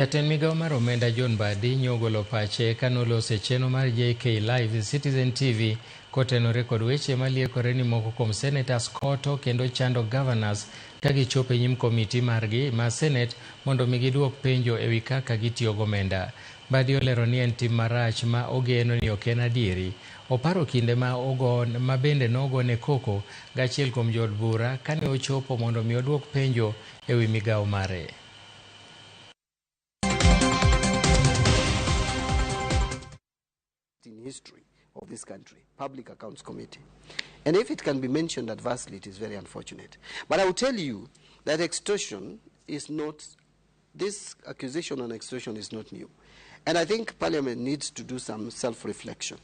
Jatend migawo mar omenda John Mbadi nyogolo pache kanoloso chenro mar JK Live Citizen TV kotenore kod weche maliekore ni moko kuom senetas koto kendo chando gavanas ka gichopo e nyim komiti margi ma Senate mondo mi giduok penjo ewi kaka gitiyo gomenda. Mbadi olero ni en tim marach ma ogeno ni ok en adieri. Oparo kinde ma bende nogone koko gachiel kuom jod bura kane ochopo mondo mi oduok penjo ewi migawo mare. In history of this country, Public Accounts Committee. And if it can be mentioned adversely, it is very unfortunate. But I will tell you that extortion is not, this accusation on extortion is not new. And I think Parliament needs to do some self-reflection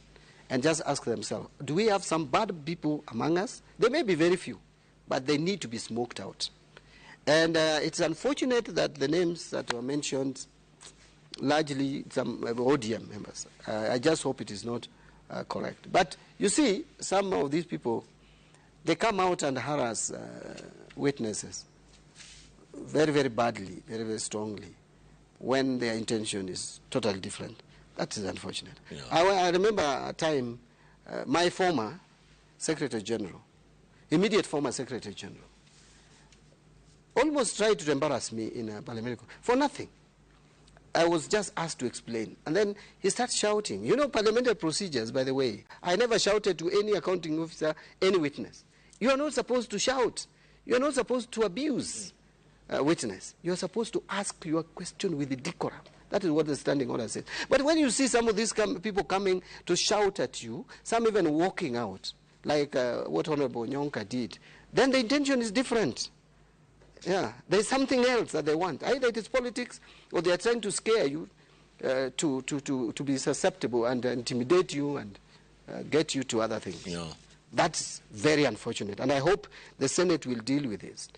and just ask themselves, do we have some bad people among us? There may be very few, but they need to be smoked out. And it's unfortunate that the names that were mentioned largely some ODM members. I just hope it is not correct. But you see, some of these people, they come out and harass witnesses very, very badly, very, very strongly, when their intention is totally different. That is unfortunate. Yeah. I remember a time, my former Secretary General, immediate former Secretary General, almost tried to embarrass me in a parliamentary for nothing. I was just asked to explain. And then he starts shouting. You know, parliamentary procedures, by the way, I never shouted to any accounting officer, any witness. You are not supposed to shout. You are not supposed to abuse a witness. You are supposed to ask your question with the decorum. That is what the standing order says. But when you see some of these people coming to shout at you, some even walking out, like what Honorable Nyonka did, then the intention is different. Yeah, there's something else that they want. Either it is politics or they are trying to scare you to be susceptible and intimidate you and get you to other things. Yeah. That's very unfortunate, and I hope the Senate will deal with this.